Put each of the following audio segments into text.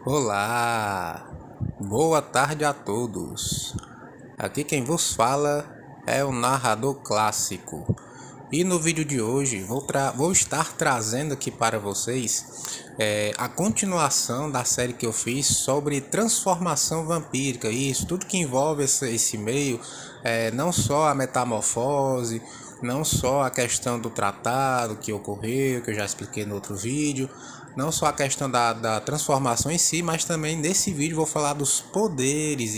Olá, boa tarde a todos. Aqui quem vos fala é o narrador clássico. E no vídeo de hoje vou estar trazendo aqui para vocês a continuação da série que eu fiz sobre transformação vampírica. Isso, tudo que envolve esse meio, não só a metamorfose, não só a questão do tratado que ocorreu, que eu já expliquei no outro vídeo, não só a questão da transformação em si, mas também nesse vídeo vou falar dos poderes,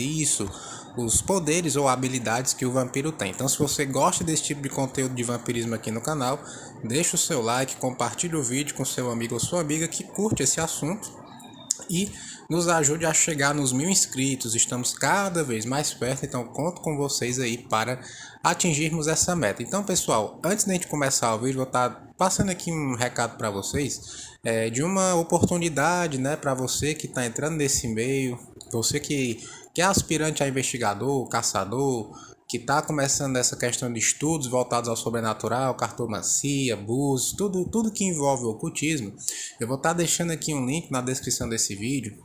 os poderes ou habilidades que o vampiro tem. Então, se você gosta desse tipo de conteúdo de vampirismo aqui no canal, deixa o seu like, compartilhe o vídeo com seu amigo ou sua amiga que curte esse assunto e nos ajude a chegar nos 1000 inscritos. Estamos cada vez mais perto, então conto com vocês aí para atingirmos essa meta. Então, pessoal, antes de a gente começar o vídeo, vou estar passando aqui um recado para vocês de uma oportunidade, né, para você que está entrando nesse meio, você que é aspirante a investigador, caçador, que está começando essa questão de estudos voltados ao sobrenatural, cartomancia, búzios, tudo que envolve o ocultismo. Eu vou estar deixando aqui um link na descrição desse vídeo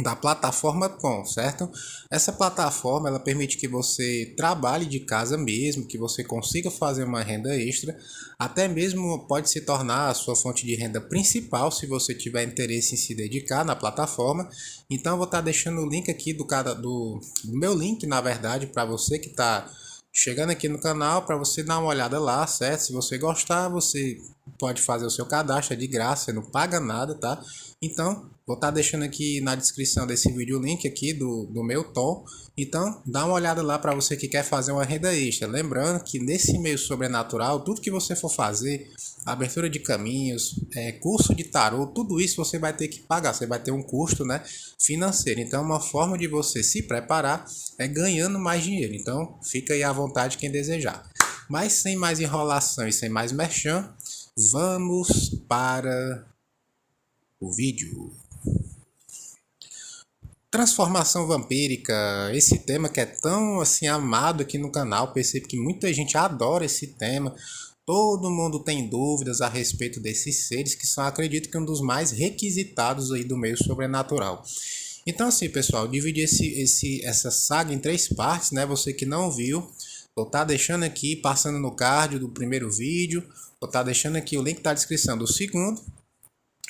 da plataforma Com, certo? Essa plataforma ela permite que você trabalhe de casa mesmo, que você consiga fazer uma renda extra, até mesmo pode se tornar a sua fonte de renda principal se você tiver interesse em se dedicar na plataforma. Então eu vou estar deixando o link aqui do meu link, na verdade, para você que está chegando aqui no canal, para você dar uma olhada lá, certo? Se você gostar, você pode fazer o seu cadastro, é de graça, você não paga nada, tá? Então, vou estar deixando aqui na descrição desse vídeo o link aqui do meu tom. Então, dá uma olhada lá para você que quer fazer uma renda extra. Lembrando que nesse meio sobrenatural, tudo que você for fazer, abertura de caminhos, curso de tarô, tudo isso você vai ter que pagar. Você vai ter um custo, né, financeiro. Então, uma forma de você se preparar é ganhando mais dinheiro. Então, fica aí à vontade quem desejar. Mas sem mais enrolação e sem mais merchan, vamos para o vídeo. Transformação vampírica, esse tema que é tão assim amado aqui no canal, percebo que muita gente adora esse tema. Todo mundo tem dúvidas a respeito desses seres que são, acredito que um dos mais requisitados aí do meio sobrenatural. Então assim, pessoal, dividi essa saga em 3 partes, né? Você que não viu, vou estar deixando aqui, passando no card do primeiro vídeo, vou estar deixando aqui o link da descrição do segundo.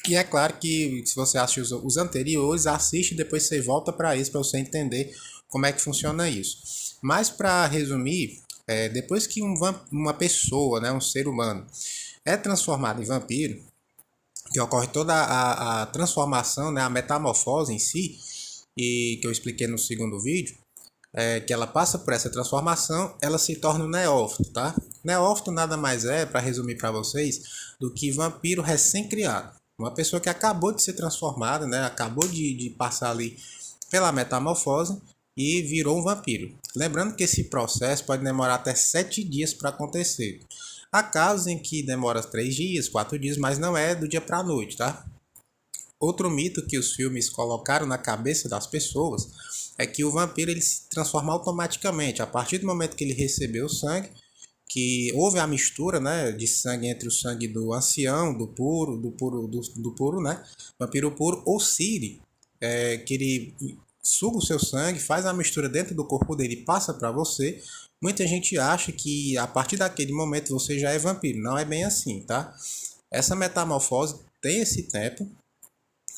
E é claro que se você assistiu os anteriores, assiste e depois você volta para isso, para você entender como é que funciona isso. Mas para resumir, depois que uma pessoa, né, um ser humano, é transformado em vampiro, que ocorre toda a transformação, né, a metamorfose em si, e que eu expliquei no segundo vídeo, que ela passa por essa transformação, ela se torna um neófito, tá? Neófito nada mais é, para resumir para vocês, do que vampiro recém-criado. Uma pessoa que acabou de ser transformada, né? Acabou de passar ali pela metamorfose e virou um vampiro. Lembrando que esse processo pode demorar até 7 dias para acontecer. Há casos em que demora 3 dias, 4 dias, mas não é do dia para a noite, tá? Outro mito que os filmes colocaram na cabeça das pessoas é que o vampiro ele se transforma automaticamente. A partir do momento que ele recebeu o sangue, que houve a mistura, né, de sangue entre o sangue do ancião, do puro, né, vampiro puro, ou Ciri, que ele suga o seu sangue, faz a mistura dentro do corpo dele e passa para você. Muita gente acha que a partir daquele momento você já é vampiro. Não é bem assim, tá? Essa metamorfose tem esse tempo,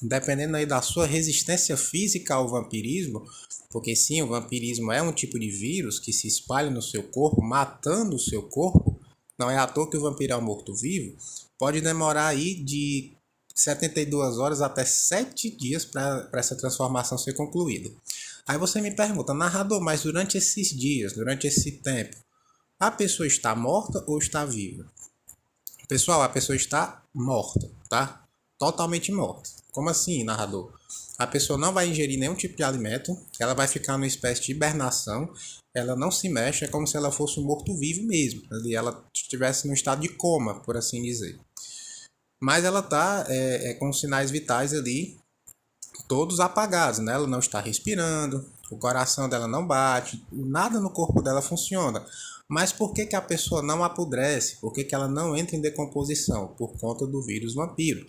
dependendo aí da sua resistência física ao vampirismo, porque sim, o vampirismo é um tipo de vírus que se espalha no seu corpo, matando o seu corpo. Não é à toa que o vampiro é um morto-vivo. Pode demorar aí de 72 horas até 7 dias para essa transformação ser concluída. Aí você me pergunta, narrador, mas durante esses dias, durante esse tempo, a pessoa está morta ou está viva? Pessoal, a pessoa está morta, tá? Totalmente morta. Como assim, narrador? A pessoa não vai ingerir nenhum tipo de alimento, ela vai ficar numa espécie de hibernação, ela não se mexe, é como se ela fosse um morto-vivo mesmo. Ali ela estivesse num estado de coma, por assim dizer. Mas ela está com os sinais vitais ali todos apagados, né? Ela não está respirando, o coração dela não bate, nada no corpo dela funciona. Mas por que a pessoa não apodrece? Por que ela não entra em decomposição? Por conta do vírus vampiro.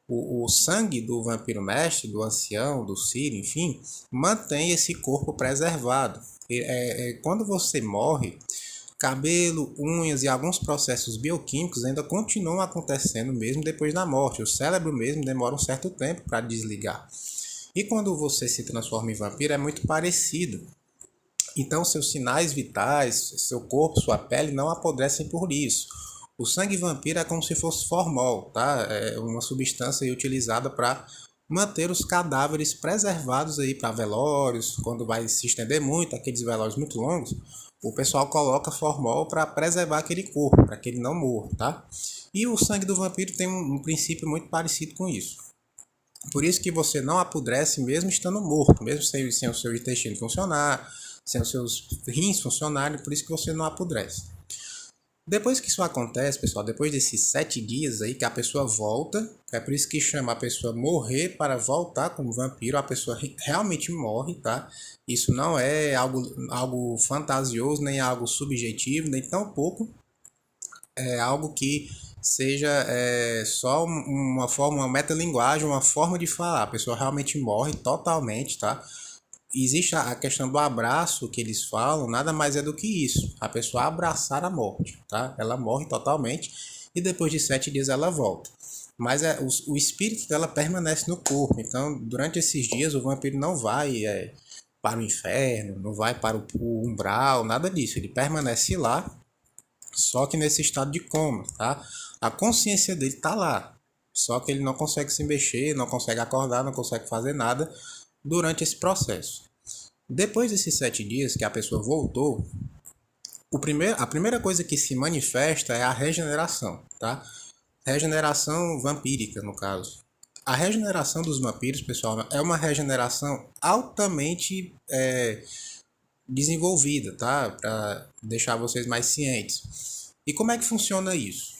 o sangue do vampiro mestre, do ancião, do Ciri, enfim, mantém esse corpo preservado. Quando você morre, cabelo, unhas e alguns processos bioquímicos ainda continuam acontecendo mesmo depois da morte. O cérebro mesmo demora um certo tempo para desligar. E quando você se transforma em vampiro é muito parecido. Então seus sinais vitais, seu corpo, sua pele não apodrecem por isso. O sangue vampiro é como se fosse formol, tá? É uma substância utilizada para manter os cadáveres preservados aí para velórios, quando vai se estender muito, aqueles velórios muito longos, o pessoal coloca formol para preservar aquele corpo, para que ele não morra, tá? E o sangue do vampiro tem um princípio muito parecido com isso. Por isso que você não apodrece mesmo estando morto, mesmo sem o seu intestino funcionar, sem os seus rins funcionarem, por isso que você não apodrece. Depois que isso acontece, pessoal, depois desses 7 dias aí que a pessoa volta, é por isso que chama a pessoa morrer para voltar como vampiro, a pessoa realmente morre, tá? Isso não é algo fantasioso, nem algo subjetivo, nem tampouco é algo que seja só uma forma, uma metalinguagem, uma forma de falar. A pessoa realmente morre totalmente, tá? Existe a questão do abraço que eles falam, nada mais é do que isso. A pessoa abraçar a morte, tá? Ela morre totalmente e depois de 7 dias ela volta. Mas o espírito dela permanece no corpo. Então, durante esses dias, o vampiro não vai para o inferno, não vai para o umbral, nada disso. Ele permanece lá, só que nesse estado de coma, tá? A consciência dele tá lá. Só que ele não consegue se mexer, não consegue acordar, não consegue fazer nada durante esse processo. Depois desses 7 dias que a pessoa voltou, a primeira coisa que se manifesta é a regeneração, tá? Regeneração vampírica, no caso. A regeneração dos vampiros, pessoal, é uma regeneração altamente desenvolvida, tá? Para deixar vocês mais cientes. E como é que funciona isso?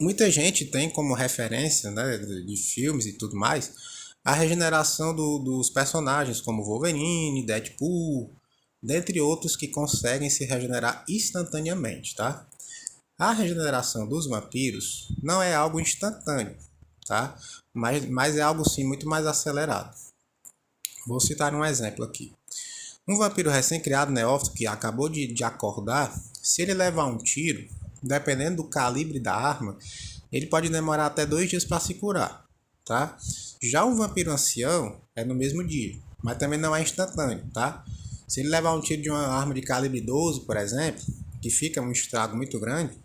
Muita gente tem como referência, né, de filmes e tudo mais, a regeneração dos personagens, como Wolverine, Deadpool, dentre outros que conseguem se regenerar instantaneamente, tá? A regeneração dos vampiros não é algo instantâneo, tá? Mas é algo sim muito mais acelerado. Vou citar um exemplo aqui. Um vampiro recém-criado neófito que acabou de acordar, se ele levar um tiro, dependendo do calibre da arma, ele pode demorar até 2 dias para se curar, tá? Já um vampiro ancião é no mesmo dia, mas também não é instantâneo, tá? Se ele levar um tiro de uma arma de calibre 12, por exemplo, que fica um estrago muito grande,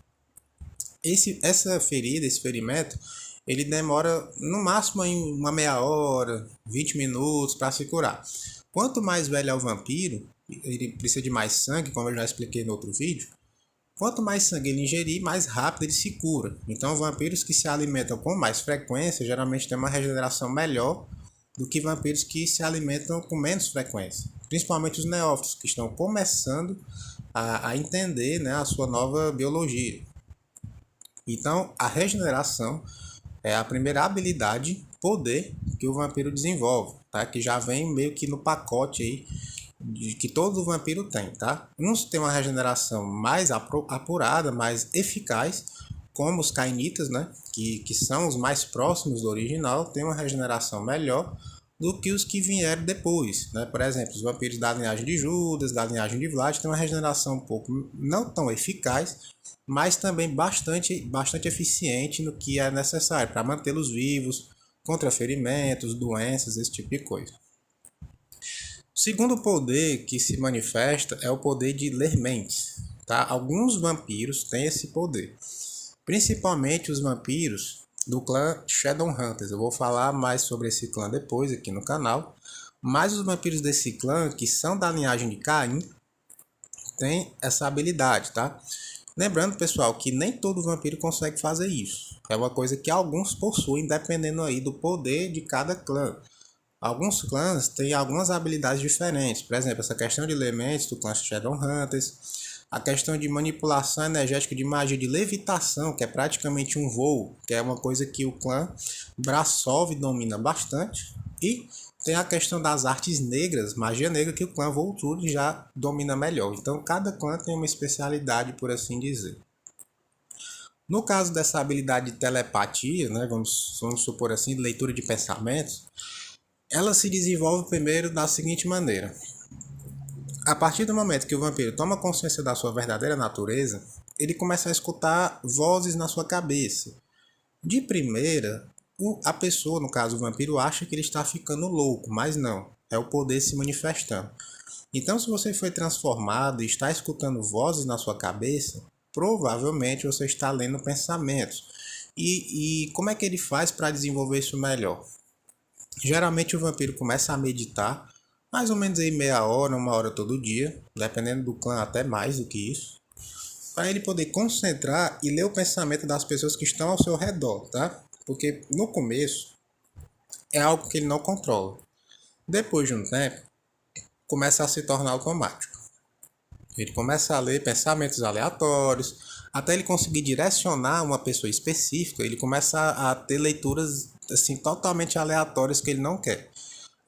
essa ferida, esse ferimento, ele demora no máximo em uma meia hora, 20 minutos para se curar. Quanto mais velho é o vampiro, ele precisa de mais sangue, como eu já expliquei no outro vídeo. Quanto mais sangue ele ingerir, mais rápido ele se cura. Então, vampiros que se alimentam com mais frequência geralmente têm uma regeneração melhor do que vampiros que se alimentam com menos frequência. Principalmente os neófitos, que estão começando a entender, né, a sua nova biologia. Então, a regeneração é a primeira habilidade, poder que o vampiro desenvolve, tá? Que já vem meio que no pacote aí que todo vampiro tem, tá? Uns têm uma regeneração mais apurada, mais eficaz, como os cainitas, né? Que são os mais próximos do original, têm uma regeneração melhor do que os que vieram depois, né? Por exemplo, os vampiros da linhagem de Judas, da linhagem de Vlad, têm uma regeneração um pouco não tão eficaz, mas também bastante eficiente no que é necessário para mantê-los vivos, contra ferimentos, doenças, esse tipo de coisa. O segundo poder que se manifesta é o poder de ler mentes, tá? Alguns vampiros têm esse poder, principalmente os vampiros do clã Shadowhunters. Eu vou falar mais sobre esse clã depois aqui no canal, mas os vampiros desse clã, que são da linhagem de Caim, têm essa habilidade, tá? Lembrando, pessoal, que nem todo vampiro consegue fazer isso. É uma coisa que alguns possuem, dependendo aí do poder de cada clã. Alguns clãs têm algumas habilidades diferentes. Por exemplo, essa questão de elementos do clã Shadowhunters, a questão de manipulação energética de magia de levitação, que é praticamente um voo, que é uma coisa que o clã Brasov domina bastante. E tem a questão das artes negras, magia negra, que o clã Volturi já domina melhor. Então, cada clã tem uma especialidade, por assim dizer. No caso dessa habilidade de telepatia, né, vamos supor assim, de leitura de pensamentos, ela se desenvolve primeiro da seguinte maneira. A partir do momento que o vampiro toma consciência da sua verdadeira natureza, ele começa a escutar vozes na sua cabeça. De primeira, a pessoa, no caso o vampiro, acha que ele está ficando louco, mas não. É o poder se manifestando. Então, se você foi transformado e está escutando vozes na sua cabeça, provavelmente você está lendo pensamentos. E como é que ele faz para desenvolver isso melhor? Geralmente o vampiro começa a meditar, mais ou menos aí meia hora, uma hora todo dia, dependendo do clã até mais do que isso, para ele poder concentrar e ler o pensamento das pessoas que estão ao seu redor, tá? Porque no começo é algo que ele não controla. Depois de um tempo, começa a se tornar automático. Ele começa a ler pensamentos aleatórios, até ele conseguir direcionar uma pessoa específica, ele começa a ter leituras assim totalmente aleatórias que ele não quer,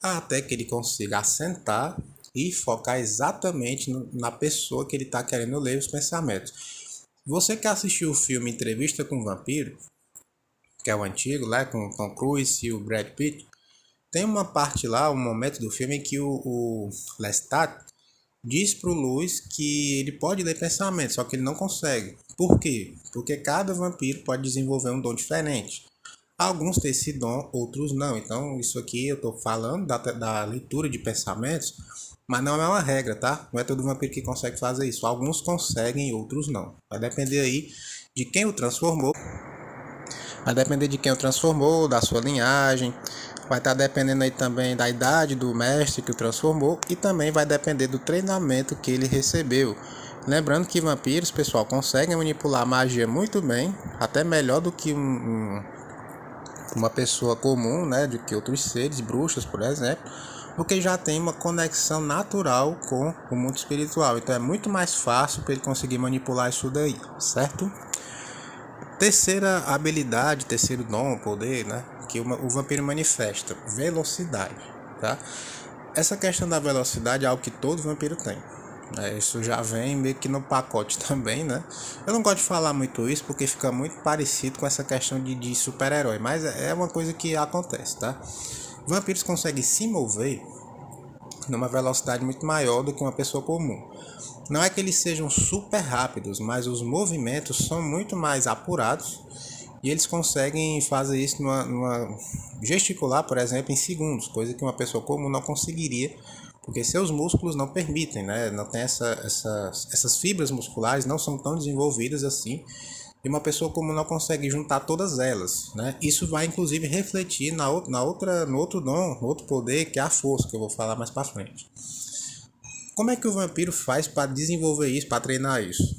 até que ele consiga assentar e focar exatamente na pessoa que ele está querendo ler os pensamentos. Você que assistiu o filme Entrevista com o Vampiro, que é o antigo, lá com Tom Cruise e o Brad Pitt, tem uma parte lá, um momento do filme em que o Lestat diz pro Luz que ele pode ler pensamentos, só que ele não consegue. Por quê? Porque cada vampiro pode desenvolver um dom diferente. Alguns têm esse dom, outros não. Então, isso aqui eu estou falando da leitura de pensamentos, mas não é uma regra, tá? Não é todo vampiro que consegue fazer isso. Alguns conseguem, outros não. Vai depender aí de quem o transformou. Vai depender de quem o transformou, da sua linhagem. Vai estar dependendo aí também da idade do mestre que o transformou e também vai depender do treinamento que ele recebeu. Lembrando que vampiros, pessoal, conseguem manipular a magia muito bem, até melhor do que uma pessoa comum, né, do que outros seres, bruxas, por exemplo, porque já tem uma conexão natural com o mundo espiritual. Então é muito mais fácil para ele conseguir manipular isso daí, certo? Terceira habilidade, terceiro dom, poder, né, que o vampiro manifesta, velocidade, tá? Essa questão da velocidade é algo que todo vampiro tem. Isso já vem meio que no pacote também, né? Eu não gosto de falar muito isso porque fica muito parecido com essa questão de super-herói, mas é uma coisa que acontece, tá? Vampiros conseguem se mover numa velocidade muito maior do que uma pessoa comum. Não é que eles sejam super rápidos, mas os movimentos são muito mais apurados e eles conseguem fazer isso gesticular, por exemplo, em segundos, coisa que uma pessoa comum não conseguiria, porque seus músculos não permitem, né? Não tem essas fibras musculares não são tão desenvolvidas assim, e uma pessoa comum não consegue juntar todas elas, né? Isso vai inclusive refletir no outro dom, no outro poder, que é a força, que eu vou falar mais para frente. Como é que o vampiro faz para desenvolver isso, para treinar isso?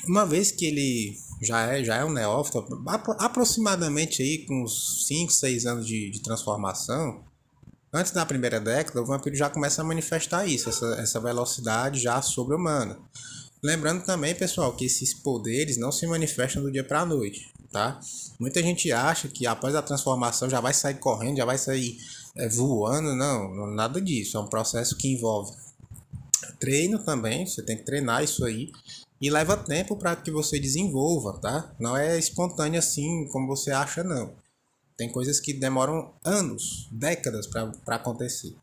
Uma vez que ele já é um neófito, aproximadamente aí com uns 5, 6 anos de transformação, antes da primeira década, o vampiro já começa a manifestar isso, essa velocidade já sobre-humana. Lembrando também, pessoal, que esses poderes não se manifestam do dia para a noite, tá? Muita gente acha que após a transformação já vai sair correndo, já vai sair voando, não, nada disso. É um processo que envolve treino também, você tem que treinar isso aí e leva tempo para que você desenvolva, tá? Não é espontâneo assim como você acha, não. Tem coisas que demoram anos, décadas para acontecer.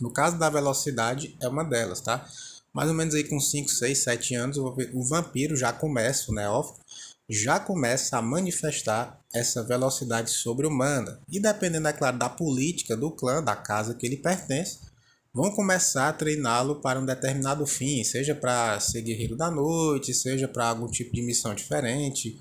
No caso da velocidade, é uma delas, tá? Mais ou menos aí com 5, 6, 7 anos, o vampiro já começa, o neófito, já começa a manifestar essa velocidade sobre-humana. E dependendo, é claro, da política do clã, da casa que ele pertence, vão começar a treiná-lo para um determinado fim, seja para ser guerreiro da noite, seja para algum tipo de missão diferente,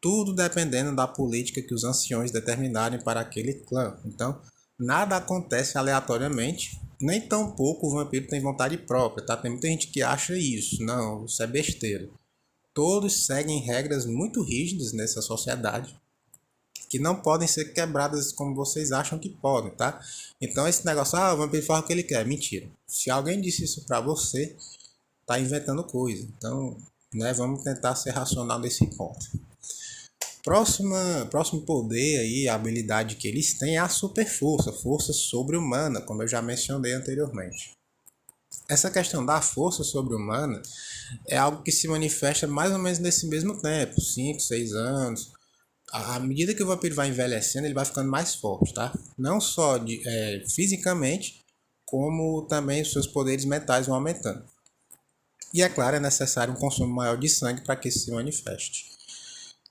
tudo dependendo da política que os anciões determinarem para aquele clã. Então, nada acontece aleatoriamente, nem tampouco o vampiro tem vontade própria, tá? Tem muita gente que acha isso. Não, isso é besteira. Todos seguem regras muito rígidas nessa sociedade que não podem ser quebradas como vocês acham que podem, tá? Então esse negócio, o vampiro faz o que ele quer, mentira. Se alguém disse isso pra você, tá inventando coisa. Então, né, vamos tentar ser racional nesse ponto. Próximo poder aí, a habilidade que eles têm é a super força, força sobre-humana, como eu já mencionei anteriormente. Essa questão da força sobre-humana é algo que se manifesta mais ou menos nesse mesmo tempo, 5, 6 anos. À medida que o vampiro vai envelhecendo, ele vai ficando mais forte, tá? Não só fisicamente, como também os seus poderes mentais vão aumentando. E é claro, é necessário um consumo maior de sangue para que isso se manifeste.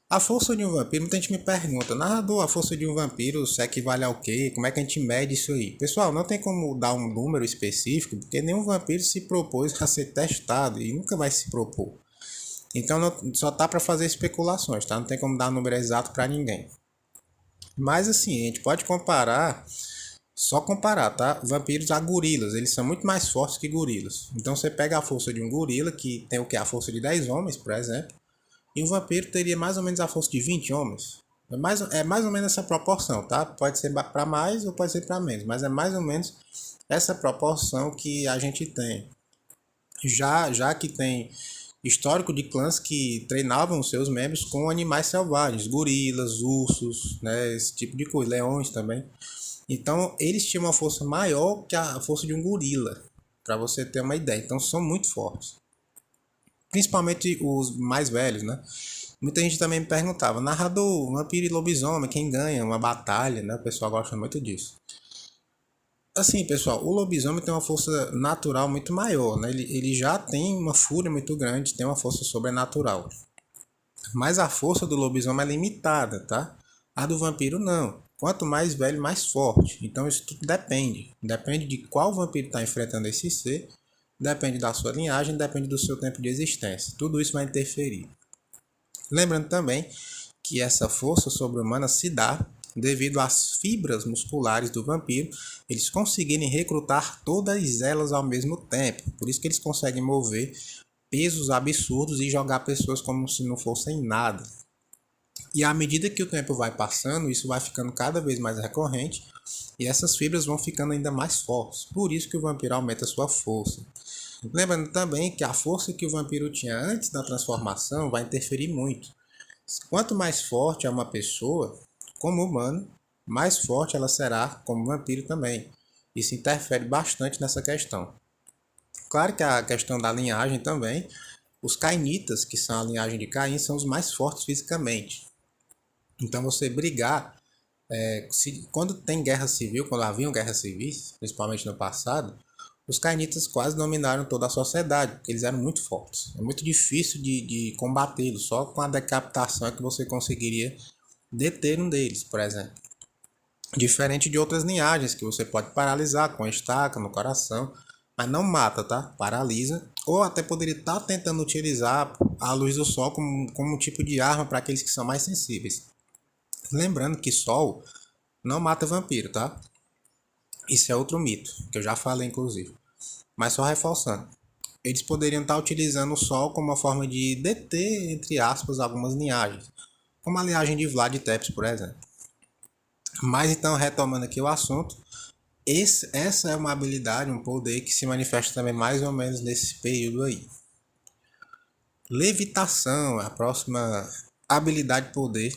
A força de um vampiro, muita gente me pergunta, narrador, a força de um vampiro se equivale ao quê? Como é que a gente mede isso aí? Pessoal, não tem como dar um número específico, porque nenhum vampiro se propôs a ser testado e nunca vai se propor. Então só tá para fazer especulações, tá? Não tem como dar um número exato para ninguém. Mas assim, a gente pode comparar, só comparar, tá? Vampiros a gorilas, eles são muito mais fortes que gorilas. Então você pega a força de um gorila, que tem o que? A força de 10 homens, por exemplo, e um vampiro teria mais ou menos a força de 20 homens. É mais ou menos essa proporção, tá? Pode ser para mais ou pode ser para menos, mas é mais ou menos essa proporção que a gente tem. Já que tem histórico de clãs que treinavam seus membros com animais selvagens, gorilas, ursos, né, esse tipo de coisa, leões também. Então eles tinham uma força maior que a força de um gorila, para você ter uma ideia. Então são muito fortes, principalmente os mais velhos, né? Muita gente também me perguntava, narrador, vampiro e lobisomem, quem ganha uma batalha, né? O pessoal gosta muito disso. Assim, pessoal, o lobisomem tem uma força natural muito maior, né? Ele já tem uma fúria muito grande, tem uma força sobrenatural. Mas a força do lobisomem é limitada, tá? A do vampiro não. Quanto mais velho, mais forte. Então isso tudo depende. Depende de qual vampiro está enfrentando esse ser, depende da sua linhagem, depende do seu tempo de existência. Tudo isso vai interferir. Lembrando também que essa força sobre-humana se dá devido às fibras musculares do vampiro, eles conseguirem recrutar todas elas ao mesmo tempo. Por isso que eles conseguem mover pesos absurdos e jogar pessoas como se não fossem nada. E à medida que o tempo vai passando, isso vai ficando cada vez mais recorrente e essas fibras vão ficando ainda mais fortes. Por isso que o vampiro aumenta a sua força. Lembrando também que a força que o vampiro tinha antes da transformação vai interferir muito. Quanto mais forte é uma pessoa, como humano, mais forte ela será como vampiro também. Isso interfere bastante nessa questão. Claro que a questão da linhagem também, os cainitas, que são a linhagem de Caim, são os mais fortes fisicamente. Então você brigar, quando tem guerra civil, quando haviam guerras civis, principalmente no passado, os cainitas quase dominaram toda a sociedade, porque eles eram muito fortes. É muito difícil de combatê-los, só com a decapitação é que você conseguiria deter um deles, por exemplo. Diferente de outras linhagens que você pode paralisar com a estaca no coração, mas não mata, tá? Paralisa. Ou até poderia estar tentando utilizar a luz do sol como um tipo de arma para aqueles que são mais sensíveis. Lembrando que sol não mata vampiro, tá? Isso é outro mito, que eu já falei inclusive. Mas só reforçando. Eles poderiam estar utilizando o sol como uma forma de deter, entre aspas, algumas linhagens. Como a linhagem de Vlad Tepes, por exemplo. Mas então, retomando aqui o assunto, essa é uma habilidade, um poder que se manifesta também mais ou menos nesse período aí. Levitação, a próxima habilidade poder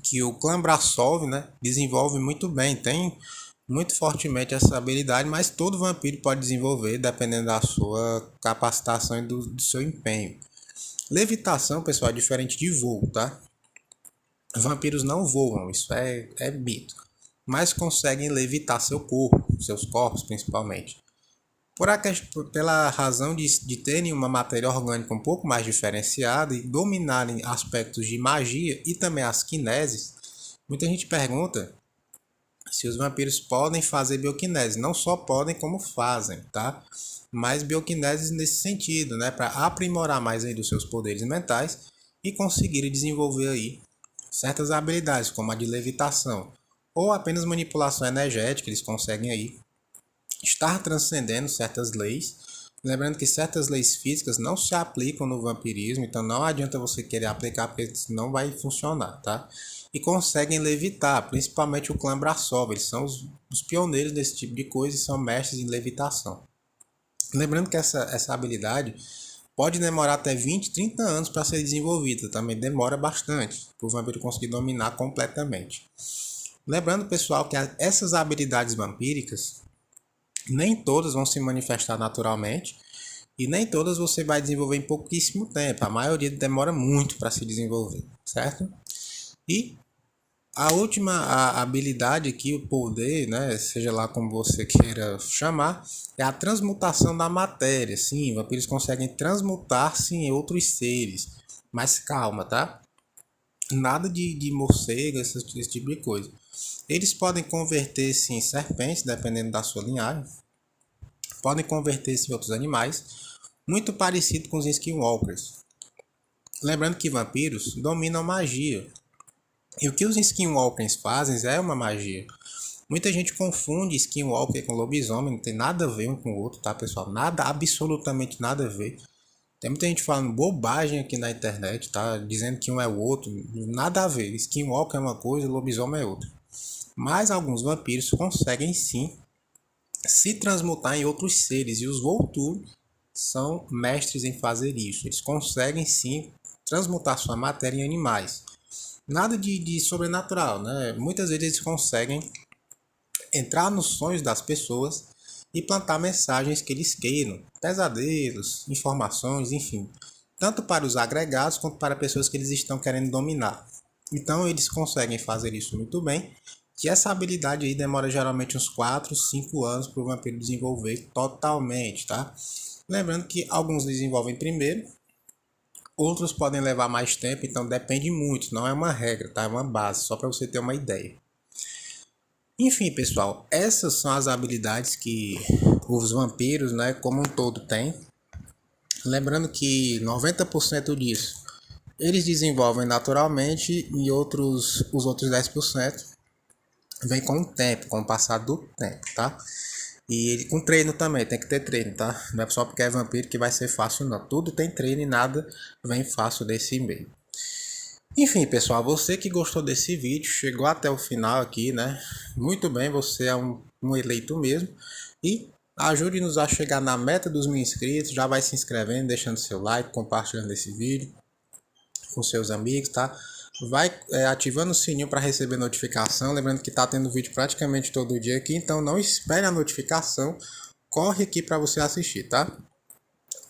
que o clã Brasov, né, desenvolve muito bem, tem muito fortemente essa habilidade, mas todo vampiro pode desenvolver dependendo da sua capacitação e do seu empenho. Levitação, pessoal, é diferente de voo, tá? Vampiros não voam, isso é mito, mas conseguem levitar seu corpo, seus corpos principalmente. Pela razão de terem uma matéria orgânica um pouco mais diferenciada e dominarem aspectos de magia e também as quineses, muita gente pergunta se os vampiros podem fazer bioquinese. Não só podem, como fazem, tá? Mas bioquineses nesse sentido, né? Para aprimorar mais aí dos seus poderes mentais e conseguir desenvolver aí certas habilidades, como a de levitação ou apenas manipulação energética, eles conseguem aí estar transcendendo certas leis. Lembrando que certas leis físicas não se aplicam no vampirismo, então não adianta você querer aplicar, porque não vai funcionar, tá? E conseguem levitar, principalmente o clã Brasov, eles são os pioneiros desse tipo de coisa e são mestres em levitação. Lembrando que essa habilidade pode demorar até 20, 30 anos para ser desenvolvida, também demora bastante para o vampiro conseguir dominar completamente. Lembrando, pessoal, que essas habilidades vampíricas Nem todas vão se manifestar naturalmente e nem todas você vai desenvolver em pouquíssimo tempo. A maioria demora muito para se desenvolver, certo? E a última habilidade aqui, o poder, né, seja lá como você queira chamar, é a transmutação da matéria. Sim, vampiros conseguem transmutar-se em outros seres. Mas calma, tá? Nada de morcego, esse tipo de coisa. Eles podem converter-se em serpentes, dependendo da sua linhagem. Podem converter-se em outros animais, muito parecido com os skinwalkers. Lembrando que vampiros dominam magia. E o que os skinwalkers fazem é uma magia. Muita gente confunde skinwalker com lobisomem, não tem nada a ver um com o outro, tá, pessoal? Nada, absolutamente nada a ver. Tem muita gente falando bobagem aqui na internet, tá? Dizendo que um é o outro. Nada a ver. Skinwalker é uma coisa, lobisomem é outra. Mas alguns vampiros conseguem sim se transmutar em outros seres. E os Volturi são mestres em fazer isso. Eles conseguem sim transmutar sua matéria em animais. Nada de sobrenatural, né? Muitas vezes eles conseguem entrar nos sonhos das pessoas e plantar mensagens que eles queiram, pesadelos, informações, enfim, tanto para os agregados quanto para pessoas que eles estão querendo dominar. Então eles conseguem fazer isso muito bem, e essa habilidade aí demora geralmente uns 4, 5 anos para o vampiro desenvolver totalmente, tá? Lembrando que alguns desenvolvem primeiro, outros podem levar mais tempo, então depende muito, não é uma regra, tá? É uma base, só para você ter uma ideia. Enfim, pessoal, essas são as habilidades que os vampiros, né, como um todo têm. Lembrando que 90% disso eles desenvolvem naturalmente e os outros 10% vem com o tempo, com o passar do tempo, tá? E ele com treino também, tem que ter treino, tá? Não é só porque é vampiro que vai ser fácil, não. Tudo tem treino e nada vem fácil desse meio. Enfim, pessoal, você que gostou desse vídeo, chegou até o final aqui, né? Muito bem, você é um eleito mesmo. E ajude-nos a chegar na meta dos 1000 inscritos. Já vai se inscrevendo, deixando seu like, compartilhando esse vídeo com seus amigos, tá? Vai ativando o sininho para receber notificação. Lembrando que tá tendo vídeo praticamente todo dia aqui, então não espere a notificação. Corre aqui para você assistir, tá?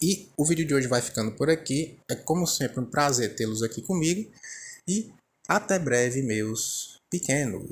E o vídeo de hoje vai ficando por aqui. É como sempre um prazer tê-los aqui comigo. E até breve, meus pequenos.